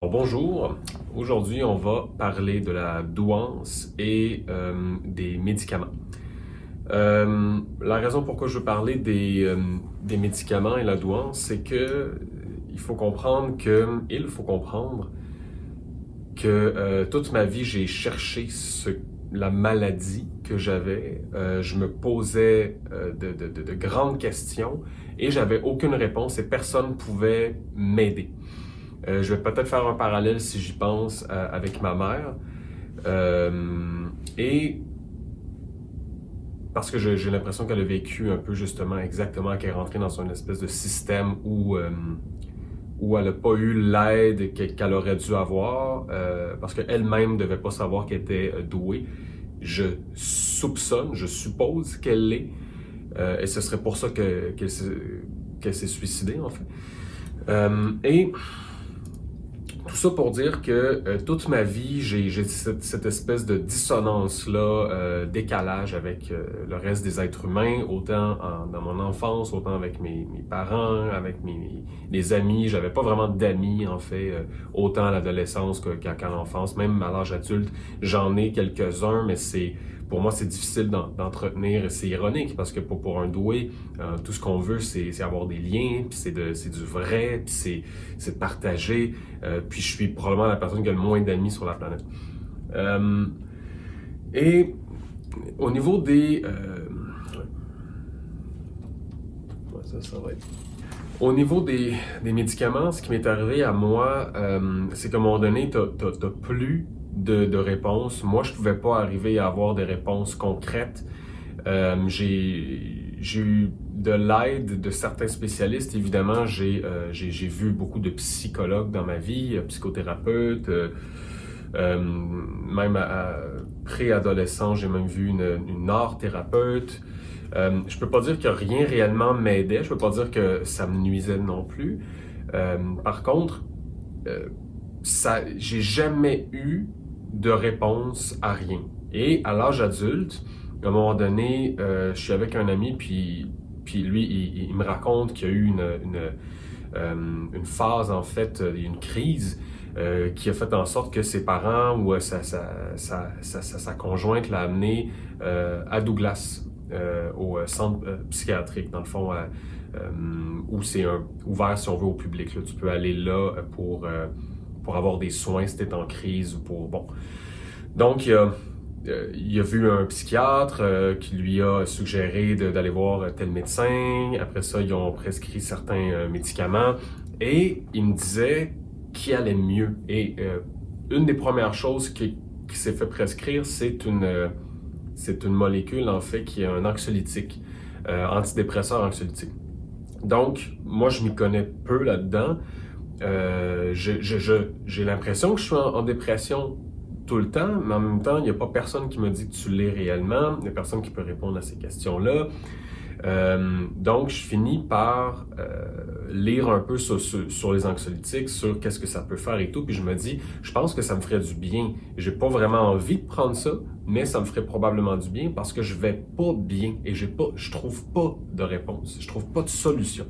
Bon, bonjour, aujourd'hui on va parler de la douance et des médicaments. La raison pourquoi je veux parler des médicaments et la douance, c'est que il faut comprendre que toute ma vie j'ai cherché la maladie que j'avais. Je me posais de grandes questions et j'avais aucune réponse et personne ne pouvait m'aider. Je vais peut-être faire un parallèle si j'y pense avec ma mère. Et parce que j'ai l'impression qu'elle a vécu un peu justement exactement qu'elle est rentrée dans une espèce de système où elle n'a pas eu l'aide qu'elle aurait dû avoir parce qu'elle-même ne devait pas savoir qu'elle était douée. Je soupçonne, je suppose qu'elle l'est. Et ce serait pour ça qu'elle s'est suicidée en fait. Et tout ça pour dire que toute ma vie, j'ai cette espèce de dissonance-là, décalage avec le reste des êtres humains, autant dans mon enfance, autant avec mes parents, avec les amis. J'avais pas vraiment d'amis, en fait, autant à l'adolescence qu'à l'enfance. Même à l'âge adulte, j'en ai quelques-uns, mais pour moi, c'est difficile d'entretenir. Et c'est ironique parce que pour un doué, tout ce qu'on veut, c'est avoir des liens, puis c'est du vrai, puis c'est de partager. Puis je suis probablement la personne qui a le moins d'amis sur la planète. Et au niveau des... ça va être... Au niveau des médicaments, ce qui m'est arrivé à moi, c'est qu'à un moment donné, t'as plus de réponses. Moi, je pouvais pas arriver à avoir des réponses concrètes. J'ai eu de l'aide de certains spécialistes. Évidemment, j'ai vu beaucoup de psychologues dans ma vie, psychothérapeutes. Même à préadolescent, j'ai même vu une art thérapeute. Je peux pas dire que rien réellement m'aidait. Je peux pas dire que ça me nuisait non plus. Par contre, j'ai jamais eu de réponse à rien. Et à l'âge adulte, à un moment donné, je suis avec un ami, puis lui, il me raconte qu'il y a eu une phase, en fait, une crise qui a fait en sorte que ses parents ou sa conjointe l'a amené à Douglas, au centre psychiatrique, dans le fond, où c'est ouvert, si on veut, au public. Là. Tu peux aller là pour avoir des soins si tu es en crise ou pour... Bon. Donc, il a vu un psychiatre qui lui a suggéré d'aller voir tel médecin. Après ça, ils ont prescrit certains médicaments. Et il me disait qu'il allait mieux. Et une des premières choses qui s'est fait prescrire, c'est une molécule, en fait, qui est un anxiolytique, antidépresseur anxiolytique. Donc, moi, je m'y connais peu là-dedans. J'ai l'impression que je suis en dépression tout le temps, mais en même temps, il n'y a pas personne qui me dit que tu l'es réellement. Il n'y a personne qui peut répondre à ces questions-là. Donc, je finis par lire un peu sur les anxiolytiques, sur qu'est-ce que ça peut faire et tout. Puis je me dis, je pense que ça me ferait du bien. J'ai pas vraiment envie de prendre ça, mais ça me ferait probablement du bien parce que je vais pas bien et je trouve pas de réponse. Je trouve pas de solution.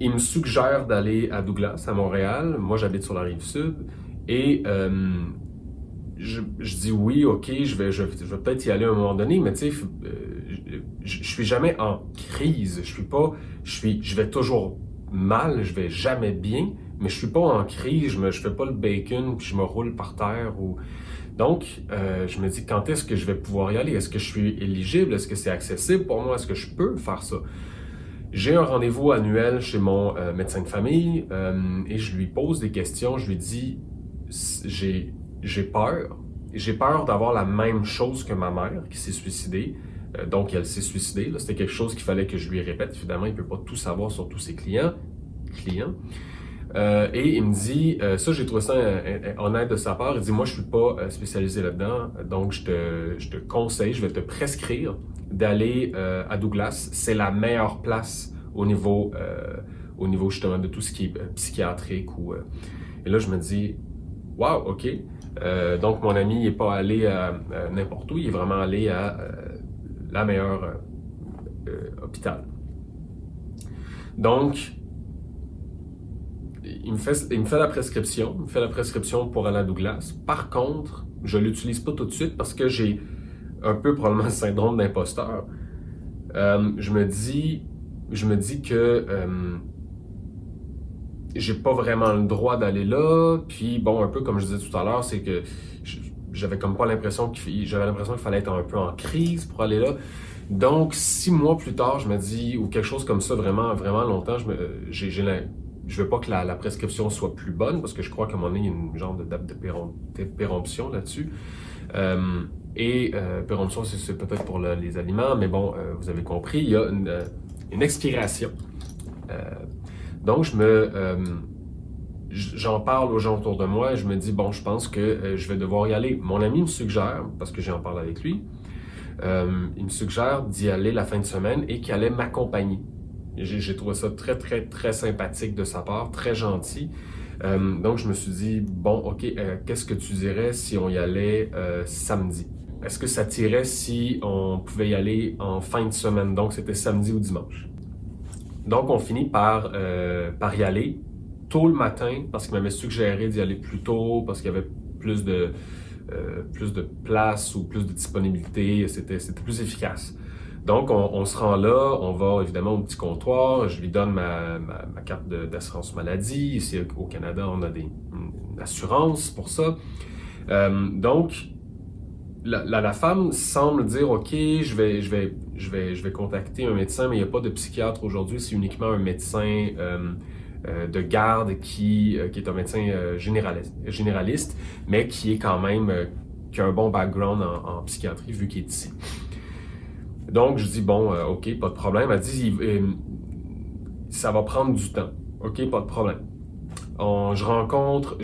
Il me suggère d'aller à Douglas, à Montréal. Moi, j'habite sur la Rive-Sud. Et je dis oui, ok, je vais peut-être y aller à un moment donné, mais tu sais, je suis jamais en crise. Je vais toujours mal, je vais jamais bien, mais je suis pas en crise. Je fais pas le bacon puis je me roule par terre ou... Donc, je me dis, quand est-ce que je vais pouvoir y aller? Est-ce que je suis éligible? Est-ce que c'est accessible pour moi? Est-ce que je peux faire ça? J'ai un rendez-vous annuel chez mon médecin de famille et je lui pose des questions. Je lui dis, j'ai peur. J'ai peur d'avoir la même chose que ma mère qui s'est suicidée. Donc, elle s'est suicidée. Là, c'était quelque chose qu'il fallait que je lui répète. Évidemment, il ne peut pas tout savoir sur tous ses clients. Et il me dit, ça j'ai trouvé ça honnête de sa part, il dit moi je suis pas spécialisé là-dedans, donc je te conseille, je vais te prescrire d'aller à Douglas, c'est la meilleure place au niveau justement de tout ce qui est psychiatrique. Et là je me dis, wow, ok, donc mon ami il n'est pas allé à n'importe où, il est vraiment allé à la meilleure hôpital. Donc, il me fait la prescription, il me fait la prescription pour aller à Douglas. Par contre, je l'utilise pas tout de suite parce que j'ai un peu probablement le syndrome d'imposteur. Je me dis que j'ai pas vraiment le droit d'aller là. Puis bon, un peu comme je disais tout à l'heure, c'est que j'avais comme pas l'impression j'avais l'impression qu'il fallait être un peu en crise pour aller là. Donc 6 mois plus tard, je me dis, ou quelque chose comme ça, vraiment, vraiment longtemps, je veux pas que la prescription soit plus bonne parce que je crois qu'à un moment donné, il y a une genre de date de péremption là-dessus. Péremption, c'est peut-être pour les aliments, mais bon, vous avez compris, il y a une expiration. Donc, j'en parle aux gens autour de moi et je me dis, bon, je pense que je vais devoir y aller. Mon ami me suggère, parce que j'en parle avec lui, il me suggère d'y aller la fin de semaine et qu'il allait m'accompagner. J'ai trouvé ça très, très, très sympathique de sa part, très gentil. Donc, je me suis dit, bon, OK, qu'est-ce que tu dirais si on y allait samedi? Est-ce que ça t'irait si on pouvait y aller en fin de semaine? Donc, c'était samedi ou dimanche. Donc, on finit par y aller tôt le matin parce qu'il m'avait suggéré d'y aller plus tôt parce qu'il y avait plus de place ou plus de disponibilité. C'était plus efficace. Donc, on se rend là, on va évidemment au petit comptoir, je lui donne ma carte d'assurance maladie. Ici, au Canada, on a une assurance pour ça. Donc, la femme semble dire, OK, je vais contacter un médecin, mais il n'y a pas de psychiatre aujourd'hui, c'est uniquement un médecin de garde qui est un médecin généraliste, mais qui est quand même, qui a un bon background en psychiatrie vu qu'il est ici. Donc, je dis, bon, OK, pas de problème. Elle dit, ça va prendre du temps. OK, pas de problème. Je rencontre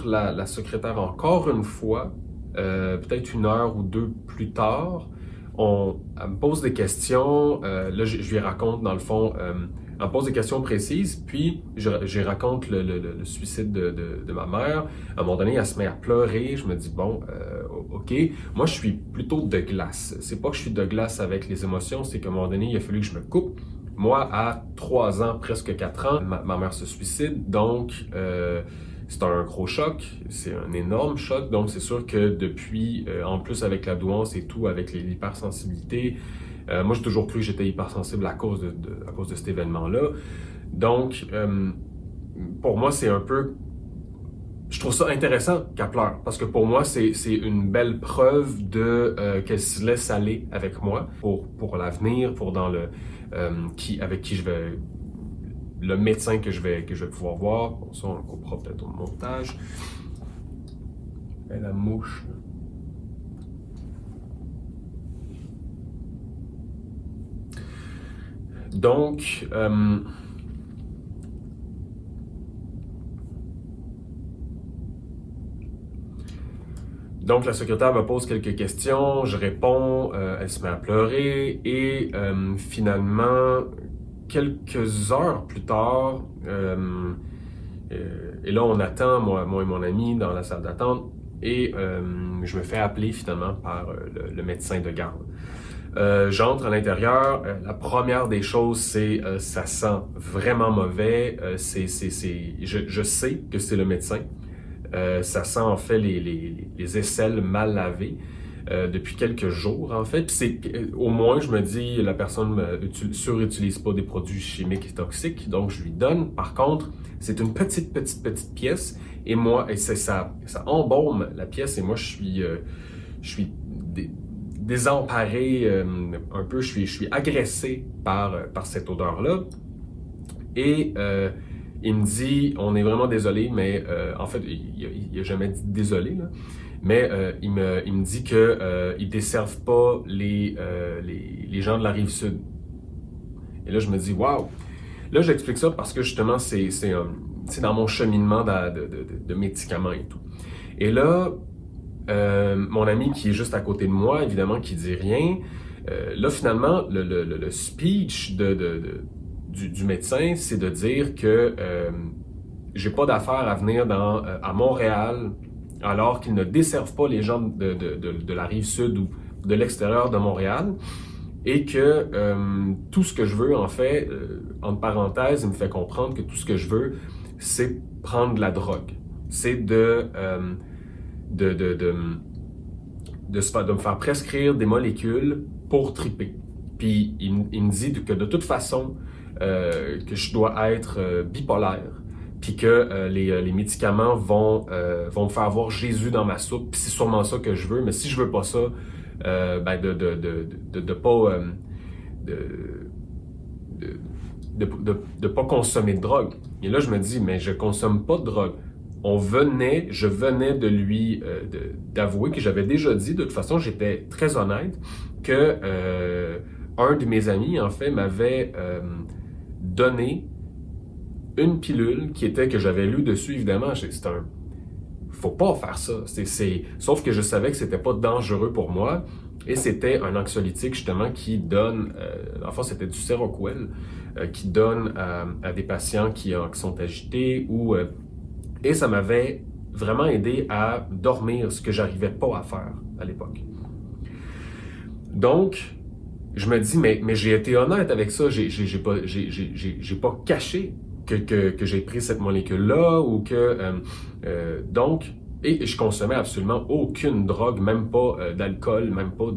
la secrétaire encore une fois, peut-être 1 heure ou 2 plus tard. Elle me pose des questions. Là, je lui raconte, dans le fond, elle me pose des questions précises, puis je raconte le suicide de ma mère. À un moment donné, elle se met à pleurer. Je me dis, bon, OK. Moi, je suis plutôt de glace. C'est pas que je suis de glace avec les émotions, c'est qu'à un moment donné, il a fallu que je me coupe. Moi, à 3 ans, presque 4 ans, ma mère se suicide, donc c'est un gros choc, c'est un énorme choc. Donc, c'est sûr que depuis, en plus avec la douance et tout, avec l'hypersensibilité, moi, j'ai toujours cru que j'étais hypersensible à cause de cet événement-là. Donc, pour moi, c'est un peu... Je trouve ça intéressant qu'elle pleure, parce que pour moi, c'est une belle preuve qu'elle se laisse aller avec moi pour l'avenir, pour dans avec qui je vais... Le médecin que je vais pouvoir voir. Bon, ça, on le coupera peut-être au montage. Et la mouche... Donc, la secrétaire me pose quelques questions, je réponds, elle se met à pleurer et finalement, quelques heures plus tard, et là on attend, moi et mon ami, dans la salle d'attente et je me fais appeler finalement par le médecin de garde. J'entre à l'intérieur, la première des choses, c'est ça sent vraiment mauvais. Je sais que c'est le médecin. Ça sent en fait les aisselles mal lavées depuis quelques jours en fait. Puis au moins je me dis la personne surutilise pas des produits chimiques toxiques, donc je lui donne. Par contre, c'est une petite pièce et ça embaume la pièce et moi je suis désemparé un peu, je suis agressé par cette odeur-là. Et il me dit, on est vraiment désolé, mais en fait, il n'a jamais dit désolé, là, mais il me dit qu'ils ne desservent pas les gens de la Rive-Sud. Et là, je me dis, waouh! Là, j'explique ça parce que justement, c'est dans mon cheminement de médicaments et tout. Et là, mon ami qui est juste à côté de moi, évidemment, qui dit rien. Là, finalement, le speech du médecin, c'est de dire que j'ai pas d'affaire à venir à Montréal alors qu'ils ne desservent pas les gens de la Rive-Sud ou de l'extérieur de Montréal et que tout ce que je veux, en fait, entre parenthèses, il me fait comprendre que tout ce que je veux, c'est prendre de la drogue. C'est de me faire prescrire des molécules pour triper. Puis il me dit que de toute façon, que je dois être bipolaire, puis que les médicaments vont me faire voir Jésus dans ma soupe, puis c'est sûrement ça que je veux, mais si je veux pas ça, ben de pas de pas consommer de drogue. Et là, je me dis, mais je consomme pas de drogue. Je venais de lui d'avouer que j'avais déjà dit, de toute façon, j'étais très honnête, que un de mes amis, en fait, m'avait donné une pilule que j'avais lu dessus, évidemment. C'est un... Faut pas faire ça. Sauf que je savais que c'était pas dangereux pour moi. Et c'était un anxiolytique, justement, qui donne... enfin, c'était du Seroquel, qui donne à des patients qui sont agités ou... et ça m'avait vraiment aidé à dormir, ce que j'arrivais pas à faire à l'époque. Donc, je me dis, mais j'ai été honnête avec ça, j'ai pas caché que j'ai pris cette molécule-là ou que... donc, et je consommais absolument aucune drogue, même pas d'alcool, même pas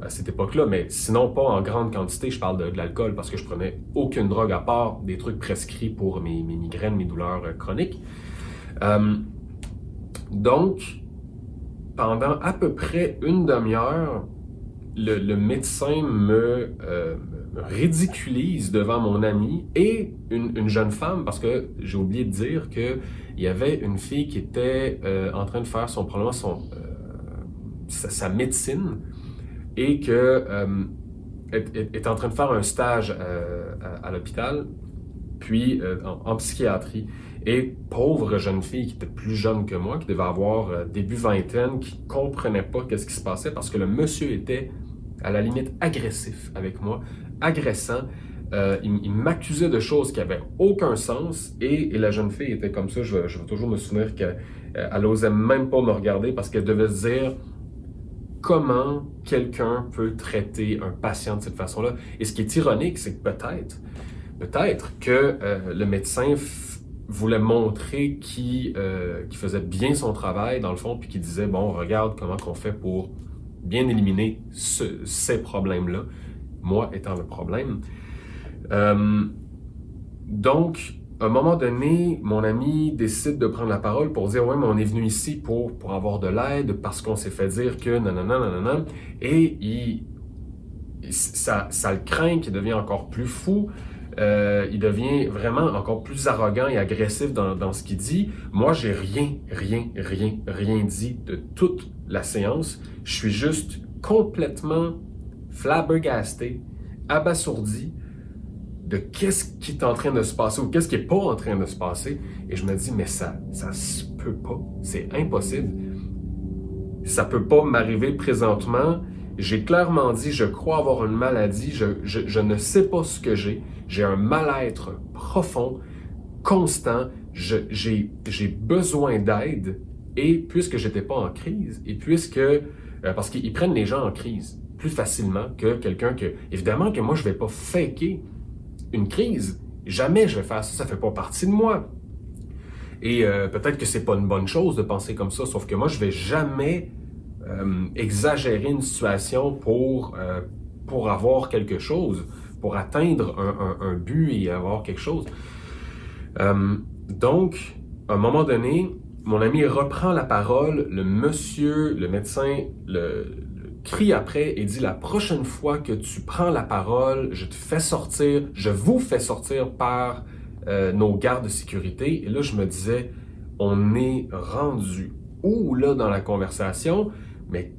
à cette époque-là, mais sinon pas en grande quantité, je parle de l'alcool parce que je prenais aucune drogue à part des trucs prescrits pour mes migraines, mes douleurs chroniques. Donc, pendant à peu près une demi-heure, le médecin me ridiculise devant mon ami et une jeune femme, parce que j'ai oublié de dire qu'il y avait une fille qui était en train de faire probablement sa médecine et que est en train de faire un stage à l'hôpital, puis en psychiatrie. Et pauvre jeune fille qui était plus jeune que moi, qui devait avoir début vingtaine, qui comprenait pas qu'est-ce qui se passait parce que le monsieur était à la limite agressif avec moi, agressant. Il m'accusait de choses qui n'avaient aucun sens et la jeune fille était comme ça. Je vais toujours me souvenir qu'elle n'osait même pas me regarder parce qu'elle devait se dire comment quelqu'un peut traiter un patient de cette façon-là. Et ce qui est ironique, c'est que peut-être que le médecin voulait montrer qu'il faisait bien son travail, dans le fond, puis qu'il disait, bon, regarde comment qu'on fait pour bien éliminer ces problèmes-là, moi étant le problème. Donc, à un moment donné, mon ami décide de prendre la parole pour dire « Ouais, mais on est venu ici pour avoir de l'aide parce qu'on s'est fait dire que nanana, nanana. » Et ça le craint, qu'il devient encore plus fou. Il devient vraiment encore plus arrogant et agressif dans ce qu'il dit. Moi, j'ai rien dit de toute la séance. Je suis juste complètement flabbergasté, abasourdi de qu'est-ce qui est en train de se passer ou qu'est-ce qui n'est pas en train de se passer. Et je me dis, mais ça se peut pas. C'est impossible. Ça peut pas m'arriver présentement. J'ai clairement dit, je crois avoir une maladie, je ne sais pas ce que j'ai. J'ai un mal-être profond, constant. J'ai besoin d'aide. Et puisque j'étais pas en crise, et puisque... parce qu'ils prennent les gens en crise plus facilement que quelqu'un que... Évidemment que moi, je vais pas faker une crise. Jamais je vais faire ça. Ça fait pas partie de moi. Et peut-être que c'est pas une bonne chose de penser comme ça, sauf que moi, je vais jamais exagérer une situation pour avoir quelque chose, pour atteindre un but et avoir quelque chose. Donc, à un moment donné, mon ami reprend la parole, le médecin, le crie après et dit « La prochaine fois que tu prends la parole, je vous fais sortir par nos gardes de sécurité. » Et là, je me disais, on est rendu où là dans la conversation? Mais